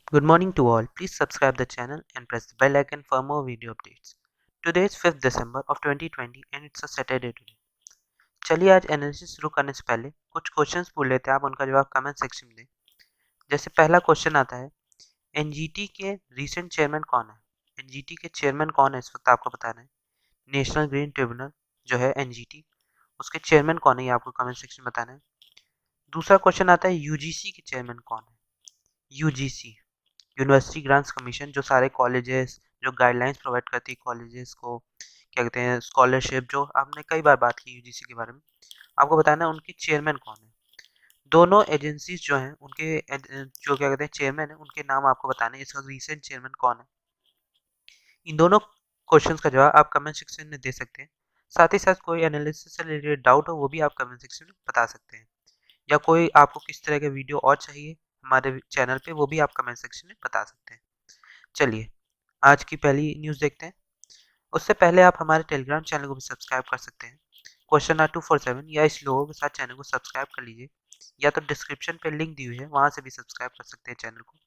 Good morning to all. Please subscribe the channel and press the bell icon for more video updates. Today is 5th December of 2020 and it's a Saturday today. चलिए आज analysis शुरू करने से पहले कुछ questions पूछ लेते हैं, आप उनका जवाब कमेंट सेक्शन में दें। जैसे पहला क्वेश्चन आता है, एनजीटी के रीसेंट चेयरमैन कौन है? एनजीटी के चेयरमैन कौन है इस वक्त आपको बताना है। नेशनल ग्रीन ट्रिब्यूनल जो है एनजीटी, उसके चेयरमैन कौन है ये आपको कमेंट सेक्शन में बताना है। दूसरा क्वेश्चन आता है, यूजीसी के चेयरमैन कौन है? यूजीसी यूनिवर्सिटी ग्रांट्स कमीशन, जो सारे कॉलेजेस जो गाइडलाइंस प्रोवाइड करती है कॉलेजेस को, क्या कहते हैं, स्कॉलरशिप, जो आपने कई बार बात की यूजीसी के बारे में, आपको बताना है उनके चेयरमैन कौन है। दोनों एजेंसीज जो हैं उनके जो क्या कहते हैं चेयरमैन है, उनके नाम आपको बताने हैं। इसका रीसेंट चेयरमैन कौन है? इन दोनों क्वेश्चंस का जवाब आप कमेंट सेक्शन में दे सकते हैं। साथ ही साथ कोई एनालिसिस से रिलेटेड डाउट हो वो भी आप कमेंट सेक्शन में बता सकते हैं, या कोई आपको किस तरह के वीडियो और चाहिए हमारे चैनल पे, वो भी आप कमेंट सेक्शन में बता सकते हैं। चलिए आज की पहली न्यूज़ देखते हैं। उससे पहले आप हमारे टेलीग्राम चैनल को भी सब्सक्राइब कर सकते हैं, क्वेश्चन आर 247, या इस लोगों के साथ चैनल को सब्सक्राइब कर लीजिए, या तो डिस्क्रिप्शन पे लिंक दी हुई है वहाँ से भी सब्सक्राइब कर सकते हैं चैनल को,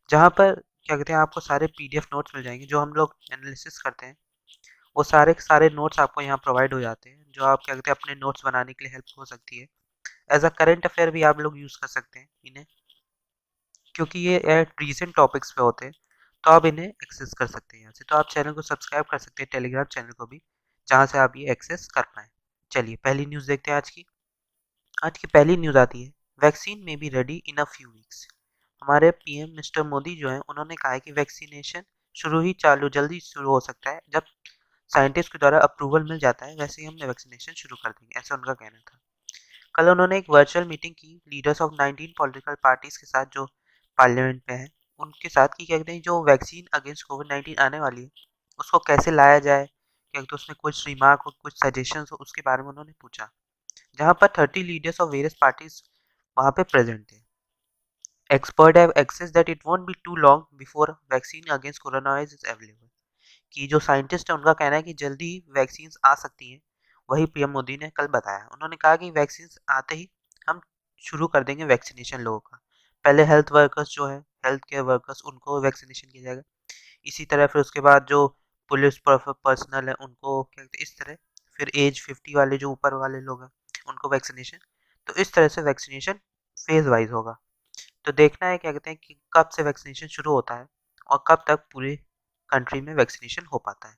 जहाँ पर क्या कहते हैं आपको सारे पीडीएफ नोट्स मिल जाएंगे जो हम लोग एनालिसिस करते हैं। वो सारे के सारे नोट्स आपको यहाँ प्रोवाइड हो जाते हैं, जो आप क्या कहते हैं अपने नोट्स बनाने के लिए हेल्प हो सकती है। एज अ करेंट अफेयर भी आप लोग यूज़ कर सकते हैं इन्हें, क्योंकि ये रीसेंट टॉपिक्स पे होते हैं, तो आप इन्हें एक्सेस कर सकते हैं यहाँ से। तो आप चैनल को सब्सक्राइब कर सकते हैं, टेलीग्राम चैनल को भी, जहाँ से आप ये एक्सेस कर पाएँ। चलिए पहली न्यूज़ देखते हैं आज की। आज की पहली न्यूज़ आती है, वैक्सीन में be ready in a few weeks. हमारे पीएम मिस्टर मोदी जो हैं उन्होंने कहा है कि वैक्सीनेशन जल्दी शुरू हो सकता है, जब साइंटिस्ट के द्वारा अप्रूवल मिल जाता है वैसे ही हम वैक्सीनेशन शुरू कर देंगे, ऐसा उनका कहना था। कल उन्होंने एक वर्चुअल मीटिंग की लीडर्स ऑफ 19 पॉलिटिकल पार्टीज के साथ, जो पार्लियामेंट में है, उनके साथ, कि क्या कहते हैं जो वैक्सीन अगेंस्ट कोविड-19 आने वाली है उसको कैसे लाया जाए, क्या कहते हैं उसमें कुछ रिमार्क हो, कुछ सजेशंस हो, उसके बारे में उन्होंने पूछा, जहाँ पर 30 लीडर्स ऑफ वेरियस पार्टीज वहाँ पे प्रेजेंट थे। Expert have access that it won't be too long before vaccine against corona virus is available. कि जो साइंटिस्ट है उनका कहना है कि जल्दी ही वैक्सीन आ सकती हैं। वही पीएम मोदी ने कल बताया। उन्होंने कहा कि वैक्सीन आते ही हम शुरू कर देंगे वैक्सीनेशन लोगों का। पहले हेल्थ वर्कर्स जो है, हेल्थ केयर वर्कर्स, उनको वैक्सीनेशन किया जाएगा। इसी तरह फिर उसके बाद जो पुलिस पर्सनल है उनको क्या कहते हैं इस तरह, फिर एज 50 वाले जो ऊपर वाले लोग हैं उनको वैक्सीनेशन। तो इस तरह से वैक्सीनेशन फेज वाइज होगा। तो देखना है क्या कहते हैं कि कब से वैक्सीनेशन शुरू होता है और कब तक पूरे कंट्री में वैक्सीनेशन हो पाता है।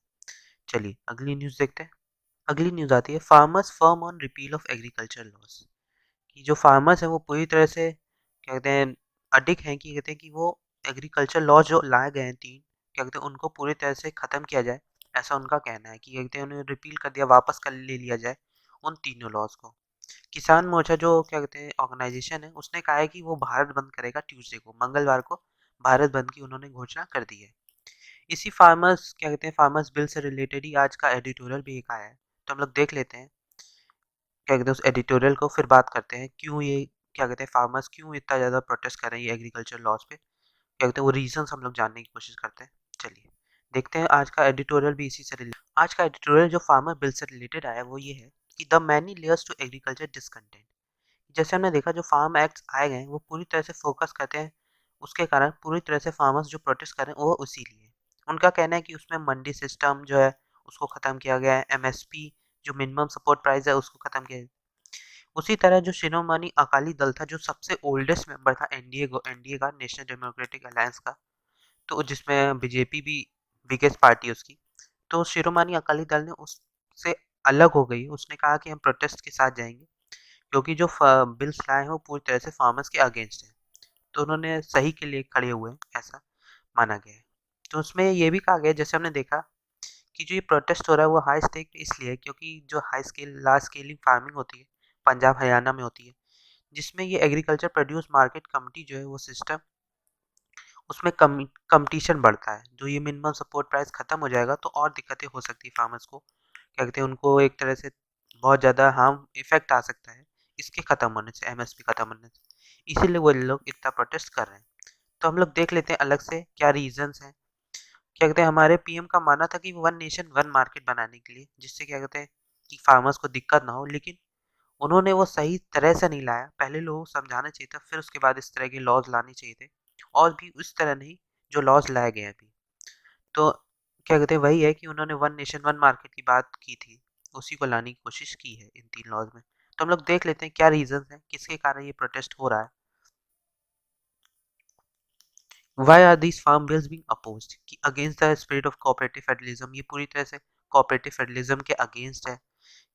चलिए अगली न्यूज़ देखते हैं। अगली न्यूज़ आती है, farmers firm on repeal of agriculture laws. कि जो फार्मर्स हैं वो पूरी तरह से क्या कहते हैं अडिग हैं, कि कहते हैं कि वो एग्रीकल्चर लॉज जो लाए गए हैं तीन, क्या कहते हैं उनको पूरी तरह से ख़त्म किया जाए, ऐसा उनका कहना है। कि कहते हैं उन्हें रिपील कर दिया, वापस कर ले लिया जाए उन तीनों लॉज को। किसान मोर्चा जो क्या कहते हैं ऑर्गेनाइजेशन है, उसने कहा है कि वो भारत बंद करेगा ट्यूसडे को, मंगलवार को भारत बंद की उन्होंने घोषणा कर दी है। इसी फार्मर्स क्या कहते हैं फार्मर्स बिल से रिलेटेड ही आज का एडिटोरियल भी एक आया है, तो हम लोग देख लेते हैं। क्या कहते हैं उस एडिटोरियल को, फिर बात करते हैं क्यों ये क्या कहते हैं फार्मर्स क्यों इतना ज़्यादा प्रोटेस्ट कर रहे हैं ये एग्रीकल्चर लॉज पे, क्या कहते हैं वो रीजंस हम लोग जानने की कोशिश करते हैं। चलिए देखते हैं आज का एडिटोरियल भी इसी से रिलेटेड। आज का एडिटोरियल जो फार्मर बिल से रिलेटेड आया है वो ये है कि the many layers to agriculture discontent. जैसे हमने देखा जो फार्म एक्ट्स आए गए हैं वो पूरी तरह से फोकस करते हैं, उसके कारण पूरी तरह से फार्मर्स जो प्रोटेस्ट कर रहे हैं वो उसी लिए। उनका कहना है कि उसमें मंडी सिस्टम जो है उसको ख़त्म किया गया है, एमएसपी जो मिनिमम सपोर्ट प्राइस है उसको ख़त्म किया है। उसी तरह जो शिरोमणि अकाली दल था, जो सबसे ओल्डेस्ट मेंबर था एनडीए का, नेशनल डेमोक्रेटिक अलायंस का, तो जिसमें बीजेपी भी बिगेस्ट पार्टी है उसकी, तो शिरोमणि अकाली दल ने उससे अलग हो गई। उसने कहा कि हम प्रोटेस्ट के साथ जाएंगे, क्योंकि जो बिल्स लाए हैं वो पूरी तरह से फार्मर्स के अगेंस्ट हैं, तो उन्होंने सही के लिए खड़े हुए हैं, ऐसा माना गया है। तो उसमें ये भी कहा गया, जैसे हमने देखा कि जो ये प्रोटेस्ट हो रहा है वो हाई स्टेक पे इसलिए है क्योंकि जो high scale large scaling farming होती है पंजाब हरियाणा में होती है, जिसमें ये एग्रीकल्चर प्रोड्यूस मार्केट कमिटी जो है वो सिस्टम, उसमें कंपटीशन बढ़ता है। जो ये मिनिमम सपोर्ट प्राइस खत्म हो जाएगा तो और दिक्कतें हो सकती है फार्मर्स को, क्या कहते हैं उनको एक तरह से बहुत ज़्यादा हार्म इफेक्ट आ सकता है इसके ख़त्म होने से, एमएसपी ख़त्म होने से। इसीलिए वो लोग इतना प्रोटेस्ट कर रहे हैं। तो हम लोग देख लेते हैं अलग से क्या रीजंस हैं। क्या कहते हैं हमारे पीएम का मानना था कि वन नेशन वन मार्केट बनाने के लिए, जिससे क्या कहते हैं कि फार्मर्स को दिक्कत ना हो, लेकिन उन्होंने वो सही तरह से नहीं लाया। पहले लोगों को समझाना चाहिए था, फिर उसके बाद इस तरह के लॉज लाने चाहिए थे, और भी उस तरह नहीं जो लॉज लाए गए हैं अभी। तो क्या कहते हैं, वही है कि उन्होंने वन नेशन वन मार्केट की बात की थी, उसी को लाने की कोशिश की है इन 3 लॉज में। तो हम लोग देख लेते हैं क्या रीजंस हैं, किसके कारण ये प्रोटेस्ट हो रहा है। Why are these farm bills being opposed? कि against the spirit of cooperative federalism, ये पूरी तरह से cooperative federalism के against है।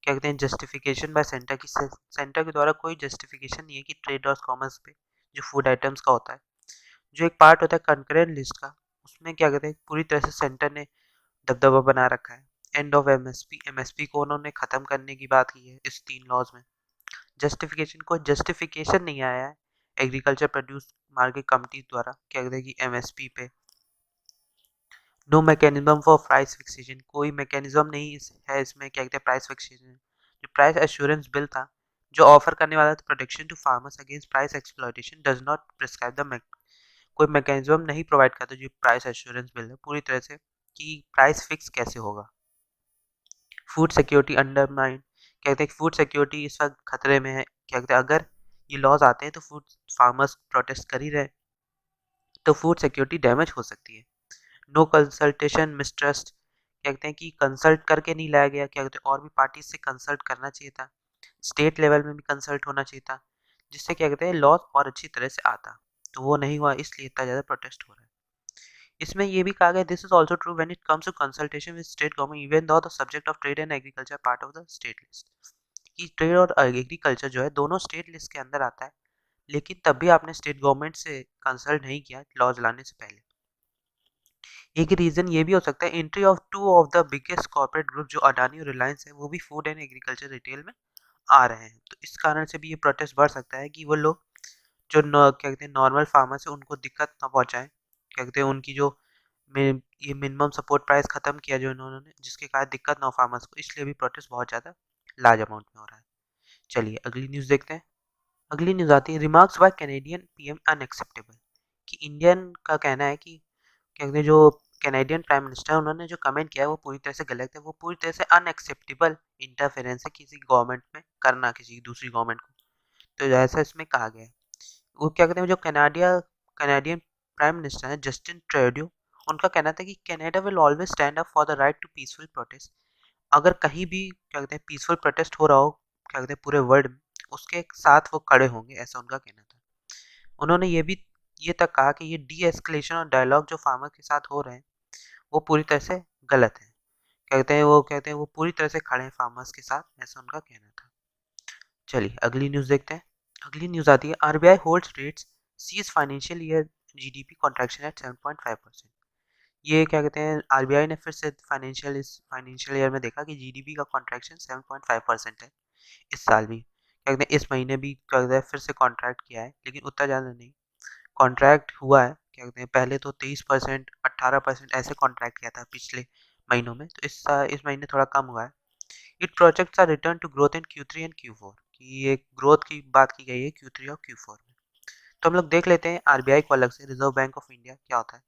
क्या कहते हैं, जस्टिफिकेशन बाय सेंटर की सेंटर के द्वारा कोई जस्टिफिकेशन नहीं है कि ट्रेड और कॉमर्स पे जो फूड आइटम्स का होता है, जो एक पार्ट होता है कंकरेंट लिस्ट का, उसमें क्या कहते हैं पूरी तरह से सेंटर ने दबदबा बना रखा है। एंड ऑफ एमएसपी को उन्होंने खत्म करने की बात की है इस 3 लॉज में। जस्टिफिकेशन को जस्टिफिकेशन नहीं आया है एग्रीकल्चर प्रोड्यूस मार्केट कमिटी द्वारा, क्या कहते हैं कि एमएसपी पे no mechanism for price fixation, कोई मैकेनिज्म नहीं है इसमें, क्या कहते हैं प्राइस फिक्सेशन। जो प्राइस एश्योरेंस बिल था जो ऑफर करने वाला था protection to farmers against price exploitation does not prescribe the, कोई मैकेनिज्म नहीं प्रोवाइड करता जो प्राइस एश्योरेंस बिल है पूरी तरह से कि प्राइस फिक्स कैसे होगा। फूड सिक्योरिटी अंडरमाइन, कहते हैं फूड सिक्योरिटी इस वक्त खतरे में है। क्या कहते हैं अगर ये लॉज आते हैं तो फूड फार्मर्स प्रोटेस्ट कर ही रहे तो फूड सिक्योरिटी डैमेज हो सकती है। नो कंसल्टेशन मिसट्रस्ट, कहते हैं कि कंसल्ट करके नहीं लाया गया, क्या कहते हैं और भी पार्टी से कंसल्ट करना चाहिए था, स्टेट लेवल में भी कंसल्ट होना चाहिए था, जिससे क्या कहते हैं लॉज और अच्छी तरह से आता, तो वो नहीं हुआ इसलिए इतना ज़्यादा प्रोटेस्ट हो रहा है। इसमें ये भी कहा गया this is also true when it comes to consultation with state government even though the subject of trade and agriculture part of the state list, कि ट्रेड और एग्रीकल्चर जो है दोनों स्टेट लिस्ट के अंदर आता है, लेकिन तब भी आपने स्टेट गवर्नमेंट से कंसल्ट नहीं किया लॉज लाने से पहले। एक रीजन ये भी हो सकता है entry of 2 of the biggest corporate group जो अडानी और रिलायंस है वो भी फूड एंड एग्रीकल्चर रिटेल में आ रहे हैं, तो इस कारण से भी ये प्रोटेस्ट बढ़ सकता है कि वो लोग जो क्या कहते हैं नॉर्मल फार्मर्स है उनको दिक्कत ना पहुंचाएं, क्या कहते हैं उनकी जो ये मिनिमम सपोर्ट प्राइस खत्म किया जो इन्होंने, जिसके कारण दिक्कत ना हो फार्मर्स को, इसलिए भी प्रोटेस्ट बहुत ज़्यादा लार्ज अमाउंट में हो रहा है। चलिए अगली न्यूज़ देखते हैं। अगली न्यूज़ आती है remarks by Canadian PM unacceptable, कि इंडियन का कहना है कि क्या कहते हैं जो कैनेडियन प्राइम मिनिस्टर उन्होंने जो कमेंट किया है वो पूरी तरह से गलत है, वो पूरी तरह से अनएक्सेप्टेबल इंटरफेरेंस है किसी गवर्नमेंट में करना, किसी दूसरी गवर्नमेंट को, तो ऐसा इसमें कहा गया है। वो क्या कहते हैं जो कनाडियन प्राइम मिनिस्टर हैं जस्टिन ट्रूडो, उनका कहना था कि Canada will always stand up for the right to peaceful protest, अगर कहीं भी क्या कहते हैं पीसफुल प्रोटेस्ट हो रहा हो क्या कहते हैं पूरे वर्ल्ड में, उसके साथ वो खड़े होंगे, ऐसा उनका कहना था। उन्होंने ये तक कहा कि ये डी एस्केलेशन और डायलॉग जो फार्मर के साथ हो रहे हैं वो पूरी तरह से गलत है, कहते हैं वो पूरी तरह से खड़े हैं फार्मर्स के साथ, ऐसा उनका कहना था। चलिए अगली न्यूज़ देखते हैं। अगली न्यूज़ आती है RBI holds rates sees financial year GDP contraction at 7.5%। ये क्या कहते हैं आरबीआई ने फिर से फाइनेंशियल ईयर में देखा कि जीडीपी का कॉन्ट्रैक्शन 7.5% है इस साल भी, क्या कहते हैं इस महीने भी क्या कहते हैं फिर से कॉन्ट्रैक्ट किया है लेकिन उतना ज़्यादा नहीं कॉन्ट्रैक्ट हुआ है, क्या कहते हैं पहले तो 23% 18% ऐसे कॉन्ट्रैक्ट किया था पिछले महीनों में, तो इस महीने थोड़ा कम हुआ है। It projects are return to growth in Q3 and Q4, कि ये ग्रोथ की बात की गई है Q3 और Q4 में। तो हम लोग देख लेते हैं आरबीआई को अलग से, रिजर्व बैंक ऑफ इंडिया क्या होता है।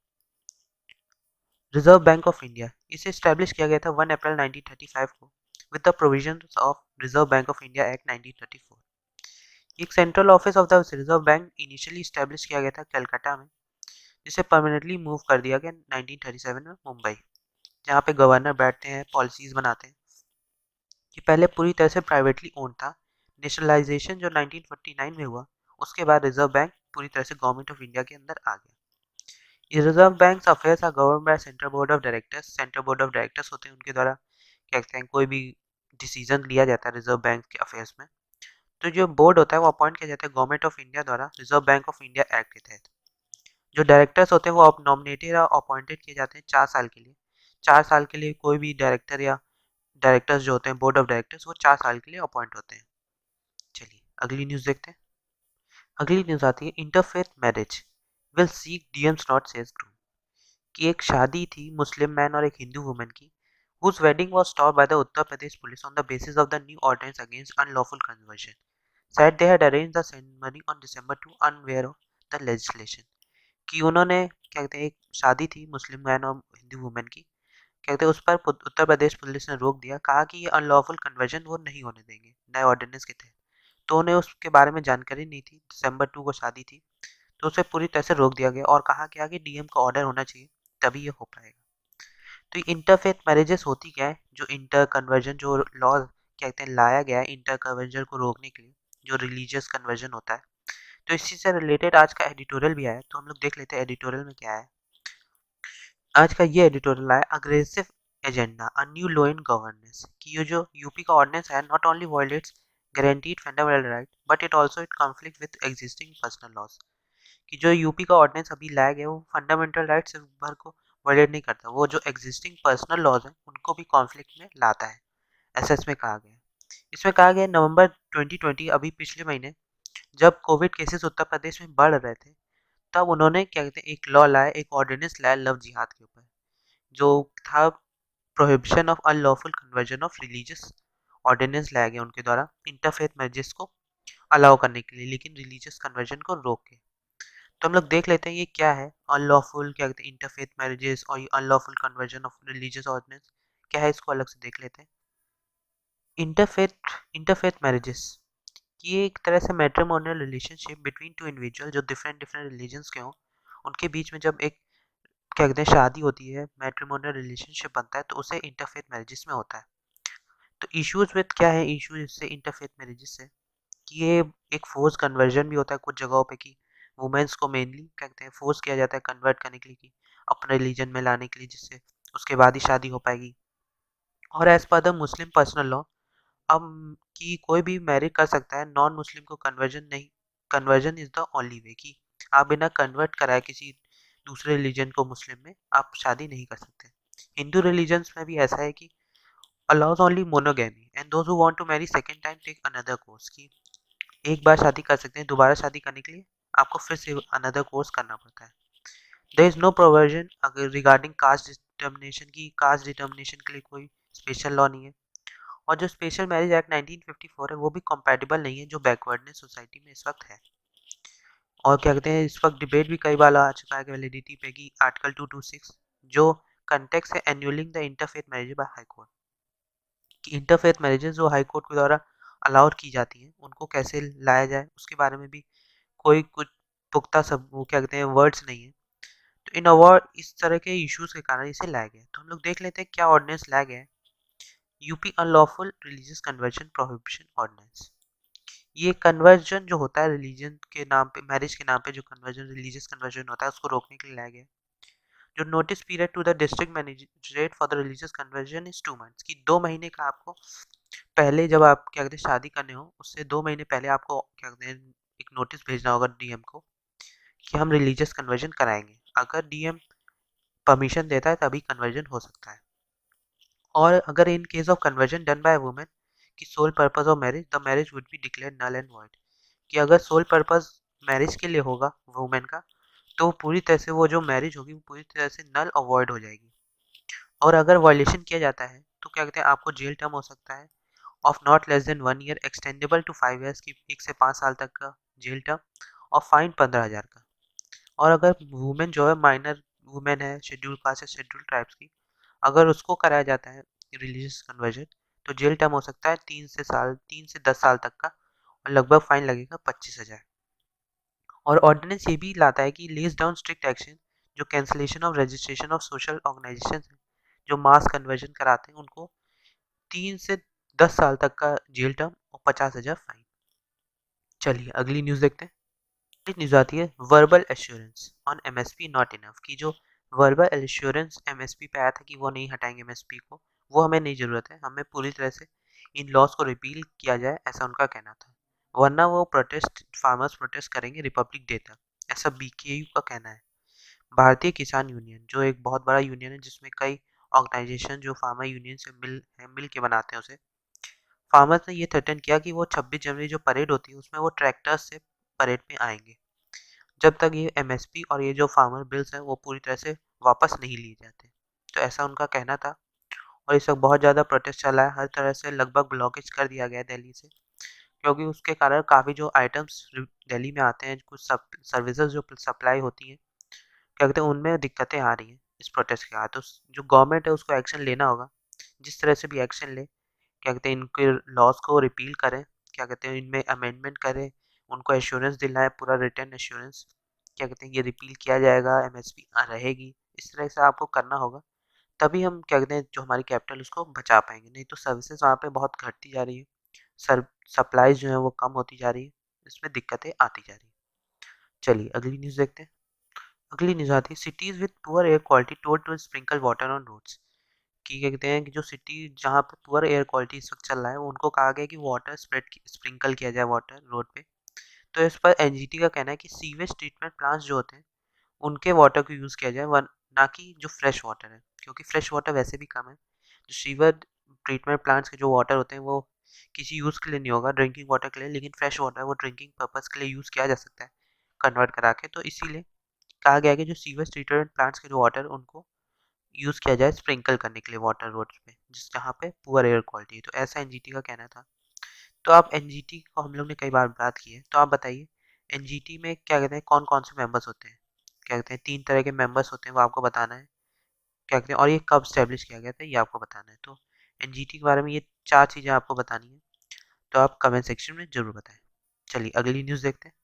रिजर्व बैंक ऑफ इंडिया इसे स्टैब्लिश किया गया था 1 अप्रैल 1935 को with the provisions of reserve bank of India act 1934। एक central office of the reserve bank initially establish किया गया था कलकत्ता में, जिसे परमानेंटली मूव कर दिया गया 1937 में मुंबई, जहाँ पे गवर्नर बैठते हैं पॉलिसीज बनाते हैं। ये पहले पूरी तरह से प्राइवेटली ओन्ड था। नेशनलाइजेशन जो 1949 में हुआ उसके बाद रिजर्व बैंक पूरी तरह से गवर्नमेंट ऑफ इंडिया के अंदर आ गया। ये reserve bank affairs are govern by central board of directors, central board of directors होते हैं उनके द्वारा क्या कहते हैं कोई भी डिसीजन लिया जाता है रिजर्व बैंक के अफेयर्स में। तो जो बोर्ड होता है वो अपॉइंट किया जाता है गवर्नमेंट ऑफ इंडिया द्वारा reserve bank of India act के तहत। जो डायरेक्टर्स होते हैं वो नॉमिनेटेड और अपॉइंटेड किए जाते हैं 4 साल के लिए। 4 साल के लिए कोई भी डायरेक्टर या डायरेक्टर्स जो होते हैं बोर्ड ऑफ डायरेक्टर्स वो 4 साल के लिए अपॉइंट होते हैं। चलिए अगली न्यूज़ देखते हैं। अगली न्यूज़ आती है interfaith marriage will seek DMs not says groom, कि एक शादी थी मुस्लिम मैन और एक हिंदू वुमेन की whose wedding was stopped by the Uttar Pradesh police on the basis of the new ordinance against unlawful conversion. Said they had arranged the ceremony on December 2 unaware of the legislation. कि उन्होंने क्या कहते हैं एक शादी थी Muslim man और Hindu women की, क्या कहते हैं उस पर उत्तर प्रदेश पुलिस ने रोक दिया, कहा कि ये अनलॉफुल कन्वर्जन वो नहीं होने देंगे नए ऑर्डिनेंस के तहत, तो उन्हें उसके बारे में जानकारी नहीं थी, दिसंबर 2 को शादी थी तो उसे पूरी तरह से रोक दिया गया और कहा गया कि डीएम का ऑर्डर होना चाहिए तभी ये हो पाएगा। तो इंटरफेथ मैरिजेस होती क्या है? जो इंटर कन्वर्जन जो लॉ कहते हैं लाया गया है इंटर कन्वर्जन को रोकने के लिए, जो रिलीजियस कन्वर्जन होता है। तो इसी से रिलेटेड आज का एडिटोरियल भी आया है, तो हम लोग देख लेते हैं एडिटोरियल में क्या है। आज का ये एडिटोरियल है aggressive agenda a new law in governance, कि ये जो यूपी का ऑर्डिनेंस है not only violates guaranteed fundamental right but it also it conflict with existing personal laws. कि जो यूपी का ऑर्डिनेंस अभी लाया गया वो फंडामेंटल राइट्स भर को वायलेट नहीं करता, वो जो एग्जिस्टिंग पर्सनल लॉज हैं उनको भी कॉन्फ्लिक्ट में लाता है, ऐसा इसमें कहा गया है। इसमें कहा गया है नवंबर 2020 अभी पिछले महीने जब कोविड केसेस उत्तर प्रदेश में बढ़ रहे थे, तब उन्होंने क्या कहते हैं एक लॉ लाया, एक ऑर्डिनेंस लाया लव जिहाद के ऊपर, जो था prohibition of unlawful conversion of religious. Ordinance लाया गया उनके द्वारा इंटरफेथ मैरिजेस को अलाउ करने के लिए, लेकिन रिलीजियस कन्वर्जन को रोक के। तो हम लोग देख लेते हैं ये क्या है अनलॉफुल क्या कहते हैं इंटरफेथ मैरिजेस और unlawful conversion of religious ordinance क्या है, इसको अलग से देख लेते हैं। इंटरफेथ इंटरफेथ मैरिजेस ये एक तरह से matrimonial relationship between two individual जो डिफरेंट डिफरेंट रिलीजन्स के हों, उनके बीच में जब एक क्या कहते हैं शादी होती है, मैट्रिमोनियल रिलेशनशिप बनता है, तो उसे इंटरफेथ मैरिजेस में होता है। तो इश्यूज विद क्या है इश्यूज इससे इंटरफेथ मैरिजेस से, कि ये एक फोर्स कन्वर्जन भी होता है कुछ जगहों पे, कि वुमेन्स को मेनली क्या कहते हैं फोर्स किया जाता है कन्वर्ट करने के लिए, कि अपने रिलीजन में लाने के लिए, जिससे उसके बाद ही शादी हो पाएगी। और as per the Muslim personal law अब कि कोई भी मैरिज कर सकता है, नॉन मुस्लिम को कन्वर्जन नहीं, conversion is the only way, कि आप बिना कन्वर्ट कराए किसी दूसरे रिलीजन को मुस्लिम में आप शादी नहीं कर सकते। हिंदू रिलीजन्स में भी ऐसा है कि allows only monogamy and those who want to marry second time take another course, की एक बार शादी कर सकते हैं, दोबारा शादी करने के लिए आपको फिर से अनदर कोर्स करना पड़ता है। देयर इज नो प्रोविजन अगर रिगार्डिंग कास्ट डिटर्मिनेशन, की कास्ट डिटर्मिनेशन के लिए कोई स्पेशल लॉ नहीं है। और जो स्पेशल मैरिज एक्ट 1954 है वो भी कंपैटिबल नहीं है जो बैकवर्डनेस सोसाइटी में इस वक्त है। और क्या कहते हैं इस वक्त डिबेट भी कई बार आ चुका है वैलिडिटी पे, कि आर्टिकल 226 जो कंटेक्स है annulling the interfaith marriage by high court, कि इंटरफेथ मैरिजेस जो हाई कोर्ट के द्वारा अलाउड की जाती हैं उनको कैसे लाया जाए, उसके बारे में भी कोई कुछ पुख्ता सब वो क्या कहते हैं वर्ड्स नहीं है। तो इन अवार्ड इस तरह के इश्यूज के कारण इसे लाया गया। तो हम लोग देख लेते हैं क्या ऑर्डिनेंस लाया गया है। UP unlawful religious conversion prohibition ordinance, ये कन्वर्जन जो होता है रिलीजन के नाम पे, मैरिज के नाम पे जो कन्वर्जन रिलीजियस कन्वर्जन होता है उसको रोकने के लिए लाया गया। जो notice period to the district magistrate for the religious conversion is 2 months, की 2 महीने का आपको पहले जब आप क्या कहते हैं शादी करने हो उससे 2 महीने पहले आपको क्या कहते हैं एक नोटिस भेजना होगा डीएम को, कि हम रिलीजियस कन्वर्जन कराएंगे। अगर डीएम परमिशन देता है तभी कन्वर्जन हो सकता है। और अगर in case of conversion done by women की sole purpose of marriage the marriage would be declare null and void, कि अगर सोल पर्पस मैरिज के लिए होगा वुमेन का, तो पूरी तरह से वो जो मैरिज होगी वो पूरी तरह से नल अवॉइड हो जाएगी। और अगर वायलेशन किया जाता है तो क्या कहते हैं आपको जेल टर्म हो सकता है of not less than 1 year extendable to 5 years, की 1 से 5 साल तक का जेल टर्म और फाइन 15,000 का। और अगर वुमेन जो है माइनर वुमेन है, शेड्यूल कास्ट या शेड्यूल ट्राइब्स की, अगर उसको कराया जाता है रिलीजियस कन्वर्जन तो जेल टर्म हो सकता है 3 से 10 साल तक का, और लगभग फाइन लगेगा 25,000। और ऑर्डिनेंस ये भी लाता है कि लेस डाउन स्ट्रिक्ट एक्शन जो cancellation of registration of social organisation है, जो मास कन्वर्जन कराते हैं उनको 3 से 10 साल तक का जेल टर्म और 50,000 फाइन। चलिए अगली न्यूज़ देखते हैं। अगली न्यूज़ आती है verbal assurance on MSP not enough, की जो वर्बल एश्योरेंस एमएसपी पे आया था कि वो नहीं हटाएंगे एमएसपी को, वो हमें नहीं ज़रूरत है, हमें पूरी तरह से इन लॉज को रिपील किया जाए, ऐसा उनका कहना था। वरना वो प्रोटेस्ट फार्मर्स प्रोटेस्ट करेंगे रिपब्लिक डे तक, ऐसा बीकेयू का कहना है। भारतीय किसान यूनियन जो एक बहुत बड़ा यूनियन है जिसमें कई ऑर्गेनाइजेशन जो फार्मर यूनियन से मिल के बनाते हैं उसे, फार्मर्स ने ये थ्रेटन किया कि वो 26 जनवरी जो परेड होती है उसमें वो ट्रैक्टर्स से परेड में आएंगे जब तक ये एमएसपी और ये जो फार्मर बिल्स हैं वो पूरी तरह से वापस नहीं लिए जाते। तो ऐसा उनका कहना था। और इस वक्त बहुत ज़्यादा प्रोटेस्ट चला है, हर तरह से लगभग ब्लॉकेज कर दिया गया है दिल्ली से, क्योंकि उसके कारण काफ़ी जो आइटम्स दिल्ली में आते हैं, कुछ सर्विसेज जो सप्लाई होती हैं क्या कहते हैं उनमें दिक्कतें आ रही हैं इस प्रोटेस्ट के बाद। तो जो गवर्नमेंट है उसको एक्शन लेना होगा, जिस तरह से भी एक्शन ले, क्या कहते हैं इनके लॉज को रिपील करें, क्या कहते हैं इनमें अमेंडमेंट करें, उनको एश्योरेंस दिलाएं पूरा रिटर्न एश्योरेंस, क्या कहते हैं ये रिपील किया जाएगा, एमएसपी रहेगी, इस तरह से आपको करना होगा। तभी हम क्या कहते हैं जो हमारी कैपिटल उसको बचा पाएंगे, नहीं तो सर्विसेज वहाँ पे बहुत घटती जा रही है, सर सप्लाईज जो है वो कम होती जा रही है, इसमें दिक्कतें आती जा रही है। चलिए अगली न्यूज़ देखते हैं। अगली न्यूज़ आती है, cities with poor air quality told to sprinkle water on roads. कि क्या कहते हैं कि जो सिटी जहाँ पे पुअर एयर क्वालिटी इस वक्त चल रहा है उनको कहा गया है कि वाटर स्प्रिंकल किया जाए वाटर रोड पे। तो इस पर एनजीटी का कहना है कि सीवेज ट्रीटमेंट प्लांट्स जो होते हैं उनके वाटर को यूज़ किया जाए, वन ना कि जो फ्रेश वाटर है, क्योंकि फ्रेश वाटर वैसे भी कम है। जो सीवर ट्रीटमेंट प्लांट्स के जो वाटर होते हैं वो किसी यूज़ के लिए नहीं होगा, ड्रिंकिंग वाटर के लिए, लेकिन फ्रेश वाटर वो ड्रिंकिंग पर्पज़ के लिए यूज़ किया जा सकता है कन्वर्ट करा के। तो इसीलिए कहा गया है कि जो सीवेज ट्रीटमेंट प्लांट्स के जो वाटर उनको यूज़ किया जाए स्प्रिंकल करने के लिए वाटर रोड्स पे, जिस जहाँ पे पुअर एयर क्वालिटी है। तो ऐसा एनजीटी का कहना था। तो आप एनजीटी को हम लोग ने कई बार बात की है, तो आप बताइए एनजीटी में क्या कहते हैं कौन कौन से मेंबर्स होते हैं। क्या कहते हैं 3 तरह के मेंबर्स होते हैं, वो आपको बताना है। क्या कहते हैं और ये कब स्टैब्लिश किया गया था ये आपको बताना है। तो एनजीटी के बारे में ये 4 चीज़ें आपको बतानी है, तो आप कमेंट सेक्शन में ज़रूर बताएं। चलिए अगली न्यूज़ देखते हैं।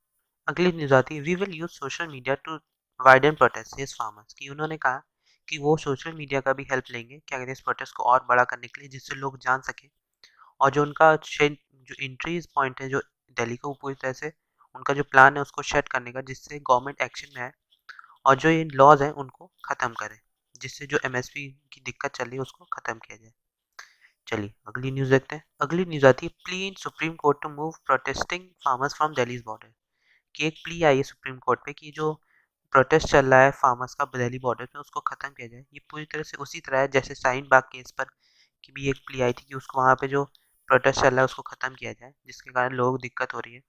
अगली न्यूज़ आती है, we will use social media to widen protest his farmers. कि उन्होंने कहा कि वो सोशल मीडिया का भी हेल्प लेंगे क्या कहते हैं इस प्रोटेस्ट को और बड़ा करने के लिए, जिससे लोग जान सकें। और जो उनका जो एंट्रीज पॉइंट है जो दिल्ली को पूरी तरह से उनका जो प्लान है उसको सेट करने का, जिससे गवर्नमेंट एक्शन में आए और जो ये लॉज हैं उनको ख़त्म करें, जिससे जो एमएसपी की दिक्कत चल रही है उसको ख़त्म किया जाए। चलिए अगली न्यूज़ देखते हैं। अगली न्यूज़ आती है, plea in Supreme Court to move protesting farmers from Delhi's border. कि एक प्ली आई है सुप्रीम कोर्ट पे कि जो प्रोटेस्ट चल रहा है फार्मर्स का दिल्ली बॉर्डर पे उसको ख़त्म किया जाए। ये पूरी तरह से उसी तरह है जैसे शाहीन बाग केस पर की भी एक प्ली आई थी कि उसको वहाँ पे जो प्रोटेस्ट चल रहा है उसको ख़त्म किया जाए, जिसके कारण लोगों को दिक्कत हो रही है।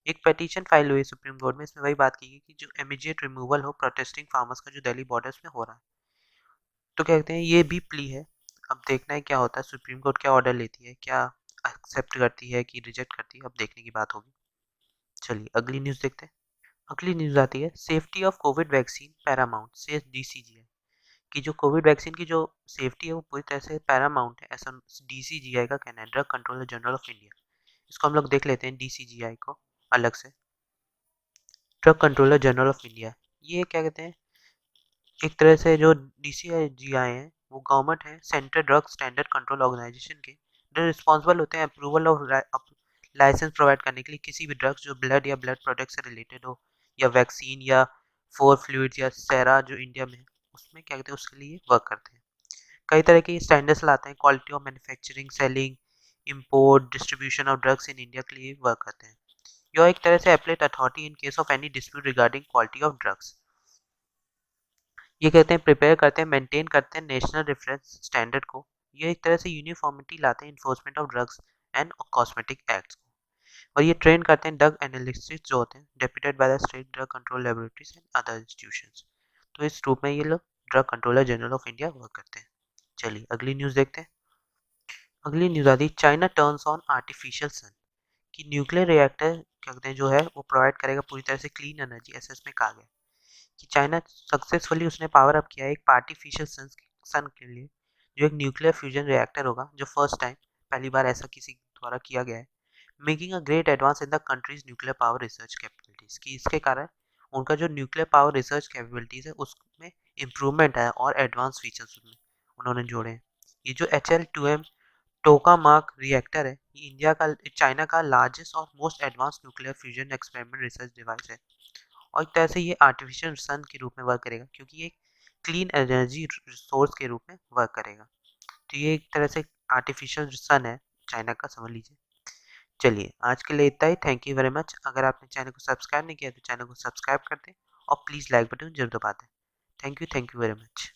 एक पिटीशन फाइल हुई है सुप्रीम कोर्ट में, इसमें वही बात की गई कि जो इमीडिएट रिमूवल हो प्रोटेस्टिंग फार्मर्स का जो दिल्ली बॉर्डर्स में हो रहा है। तो क्या कहते हैं ये भी प्ली है। अब देखना है क्या होता है, सुप्रीम कोर्ट क्या ऑर्डर लेती है, क्या एक्सेप्ट करती है कि रिजेक्ट करती है, अब देखने की बात होगी। चलिए अगली न्यूज़ देखते हैं। अगली न्यूज़ आती है, safety of Covid vaccine Paramount से डीसीजीआई। कि जो कोविड वैक्सीन की जो सेफ्टी है वो पूरी तरह से पैरामाउंट है, ऐसा डीसीजीआई का कहना है, drug controller general of India. इसको हम लोग देख लेते हैं डीसीजीआई को अलग से। Drug controller general of India, ये क्या कहते हैं एक तरह से जो डीसीजीआई है वो गवर्नमेंट है, central drug standard control organisation के जो रिस्पॉन्सिबल होते हैं अप्रूवल ऑफ लाइसेंस प्रोवाइड करने के लिए किसी भी ड्रग्स जो ब्लड या ब्लड प्रोडक्ट से रिलेटेड हो, या वैक्सीन या फोर फ्लूइड्स या सेरा जो इंडिया में है उसमें क्या कहते हैं उसके लिए वर्क करते हैं। कई तरह के स्टैंडर्ड्स लाते हैं, quality of manufacturing, selling, import, distribution of drugs in India के लिए वर्क करते हैं। यह एक तरह से applet authority in case of any dispute regarding quality of drugs. ये कहते हैं प्रिपेयर करते हैं, मेंटेन करते हैं नेशनल रेफरेंस स्टैंडर्ड को। ये एक तरह से यूनिफॉर्मिटी लाते हैं enforcement of drugs and cosmetic acts को। और ये ट्रेन करते हैं ड्रग एनालिस्ट जो होते हैं deputed by the state drug control laboratories and other institutions. तो इस रूप में ये लोग drug controller general of India work करते हैं। चलिए अगली न्यूज़ देखते हैं। अगली न्यूज़ आती है, China turns on artificial sun. कि न्यूक्लियर रिएक्टर क्या कहते हैं जो है वो प्रोवाइड करेगा पूरी तरह से क्लीन एनर्जी, ऐसा इसमें कहा गया कि चाइना सक्सेसफुली उसने पावर अप किया है एक आर्टिफिशियल सन के लिए, जो एक न्यूक्लियर फ्यूजन रिएक्टर होगा, जो फर्स्ट टाइम पहली बार ऐसा किसी द्वारा किया गया है, making a great advance in the countries nuclear power research capabilities. की इसके कारण उनका जो न्यूक्लियर पावर रिसर्च कैपेबिलिटीज है उसमें इम्प्रूवमेंट है और एडवांस फीचर्स उसमें उन्होंने जोड़े हैं। ये जो HL2M टोकामाक रिएक्टर है ये इंडिया का चाइना का लार्जेस्ट और most advance nuclear fusion experiment research device है। और एक तरह से ये आर्टिफिशियल सन के रूप में वर्क करेगा, क्योंकि ये क्लीन एनर्जी रिसोर्स के रूप में वर्क करेगा। तो ये एक तरह से आर्टिफिशियल सन है चाइना का, समझ लीजिए। चलिए आज के लिए इतना ही, थैंक यू वेरी मच। अगर आपने चैनल को सब्सक्राइब नहीं किया तो चैनल को सब्सक्राइब कर दें और प्लीज़ लाइक बटन जरूर दबा दें। Thank you very much.